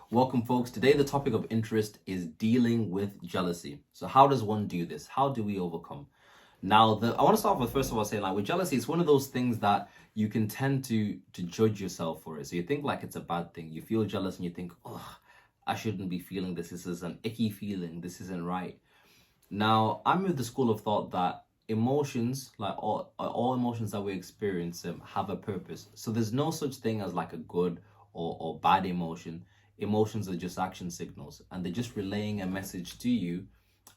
Welcome, folks. Today, the topic of interest is dealing with jealousy. So, how does one do this? How do we overcome? Now, I want to start off with first of all saying, like, with jealousy, it's one of those things that you can tend to judge yourself for it. So you think like it's a bad thing. You feel jealous and you think, oh, I shouldn't be feeling this. This is an icky feeling. This isn't right. Now, I'm with the school of thought that emotions, like all emotions that we experience, have a purpose. So there's no such thing as like a good or bad emotion. Emotions are just action signals, and they're just relaying a message to you.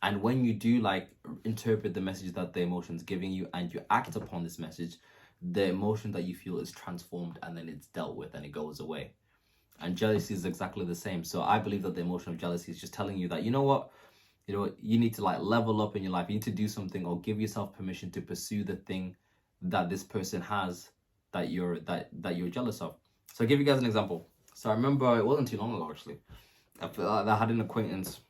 And when you do like interpret the message that the emotion's giving you, and you act upon this message, the emotion that you feel is transformed, and then it's dealt with, and it goes away. And jealousy is exactly the same. So I believe that the emotion of jealousy is just telling you that, you know what, you need to like level up in your life. You need to do something or give yourself permission to pursue the thing that this person has that you're jealous of. So I'll give you guys an example. So I remember it wasn't too long ago actually. I feel like I had an acquaintance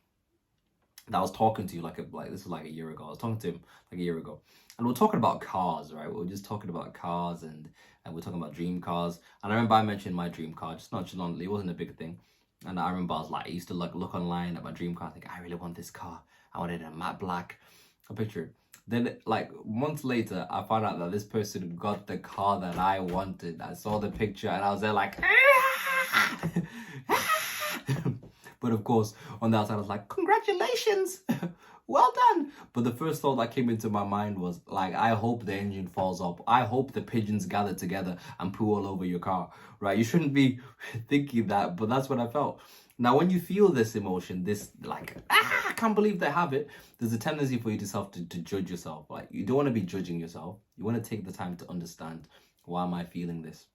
that I was talking to like this was like a year ago. I was talking to him like a year ago, and we are talking about cars, right? We were just talking about cars, and we're talking about dream cars. And I remember I mentioned my dream car just nonchalantly. It wasn't a big thing. And I remember I was like, I used to look online at my dream car. I think I really want this car. I wanted a matte black. A picture. Then like months later, I found out that this person got the car that I wanted. I saw the picture and I was there like, but of course, on the outside, I was like, congratulations, well done. But the first thought that came into my mind was like, I hope the engine falls off. I hope the pigeons gather together and poo all over your car, right? You shouldn't be thinking that, but that's what I felt. Now, when you feel this emotion, this like, I can't believe they have it, there's a tendency for you to judge yourself. Like, you don't want to be judging yourself. You want to take the time to understand, why am I feeling this?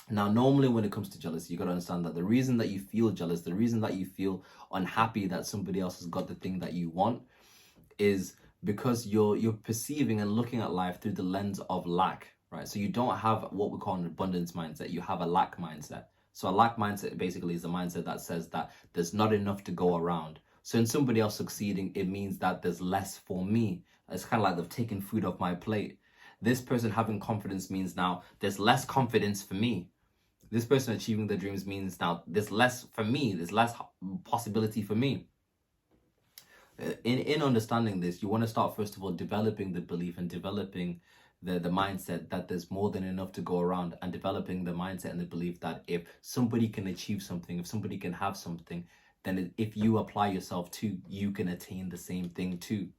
Now, normally when it comes to jealousy, you got to understand that the reason that you feel jealous, the reason that you feel unhappy that somebody else has got the thing that you want, is because you're perceiving and looking at life through the lens of lack, right? So you don't have what we call an abundance mindset. You have a lack mindset. So a lack mindset basically is a mindset that says that there's not enough to go around. So in somebody else succeeding, it means that there's less for me. It's kind of like they've taken food off my plate. This person having confidence means now there's less confidence for me. This person achieving their dreams means now there's less for me, there's less possibility for me. In understanding this, you want to start first of all developing the belief and developing the mindset that there's more than enough to go around, and developing the mindset and the belief that if somebody can achieve something, if somebody can have something, then if you apply yourself to, you can attain the same thing too.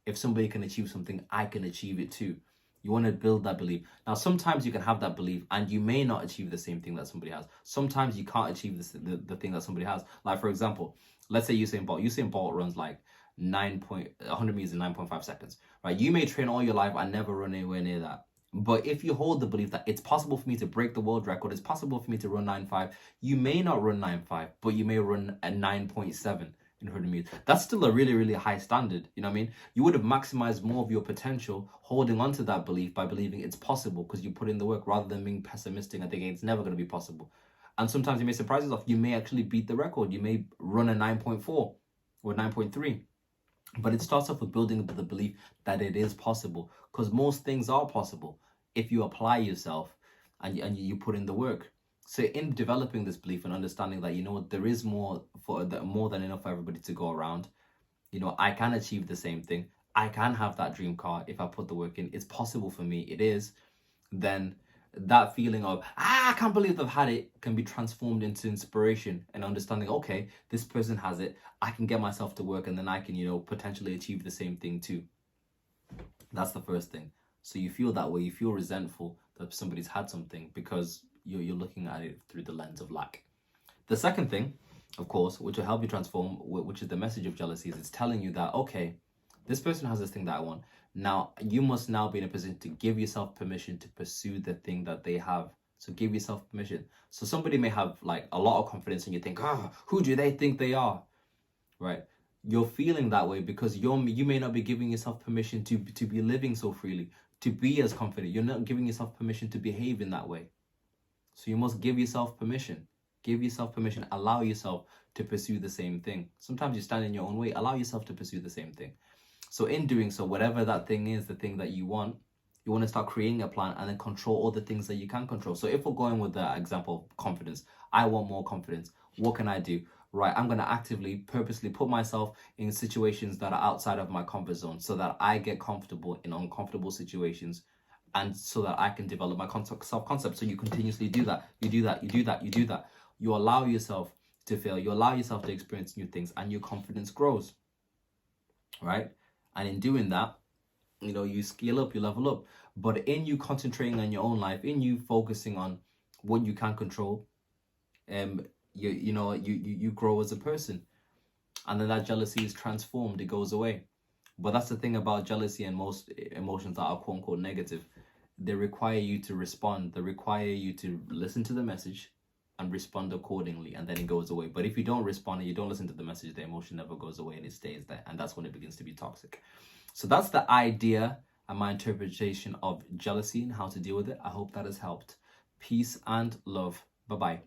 If somebody can achieve something, I can achieve it too. You want to build that belief. Now, sometimes you can have that belief and you may not achieve the same thing that somebody has. Sometimes you can't achieve the thing that somebody has. Like, for example, let's say Usain Bolt. Usain Bolt runs like 100 meters in 9.5 seconds, right? You may train all your life and never run anywhere near that. But if you hold the belief that it's possible for me to break the world record, it's possible for me to run 9.5, you may not run 9.5, but you may run a 9.7. in 100 meters. That's still a really, really high standard. You know what I mean? You would have maximized more of your potential holding on to that belief by believing it's possible because you put in the work, rather than being pessimistic and thinking it's never going to be possible. And sometimes you may surprise yourself. You may actually beat the record. You may run a 9.4 or 9.3. But it starts off with building the belief that it is possible, because most things are possible if you apply yourself and you put in the work. So in developing this belief and understanding that, you know what, there is more than enough for everybody to go around. You know, I can achieve the same thing. I can have that dream car if I put the work in. It's possible for me. It is. Then that feeling of, I can't believe they've had it, can be transformed into inspiration and understanding, okay, this person has it. I can get myself to work, and then I can, potentially achieve the same thing too. That's the first thing. So you feel that way. You feel resentful that somebody's had something because you're looking at it through the lens of lack. The second thing, of course, which will help you transform, which is the message of jealousy, is it's telling you that, okay, this person has this thing that I want. Now, you must now be in a position to give yourself permission to pursue the thing that they have. So give yourself permission. So somebody may have like a lot of confidence and you think, who do they think they are? Right? You're feeling that way because you may not be giving yourself permission to be living so freely, to be as confident. You're not giving yourself permission to behave in that way. So you must give yourself permission. Give yourself permission. Allow yourself to pursue the same thing. Sometimes you stand in your own way. Allow yourself to pursue the same thing. So in doing so, whatever that thing is, the thing that you want to start creating a plan and then control all the things that you can control. So if we're going with the example of confidence, I want more confidence. What can I do? Right, I'm going to actively, purposely put myself in situations that are outside of my comfort zone so that I get comfortable in uncomfortable situations, and so that I can develop my self-concept. So you continuously do that. You do that. You do that. You do that. You allow yourself to fail. You allow yourself to experience new things, and your confidence grows. Right? And in doing that, you scale up, you level up. But in you concentrating on your own life, in you focusing on what you can control, you grow as a person, and then that jealousy is transformed. It goes away. But that's the thing about jealousy and most emotions that are quote unquote negative. They require you to respond. They require you to listen to the message and respond accordingly, and then it goes away. But if you don't respond and you don't listen to the message, the emotion never goes away and it stays there, and that's when it begins to be toxic. So that's the idea and my interpretation of jealousy and how to deal with it. I hope that has helped. Peace and love. Bye bye.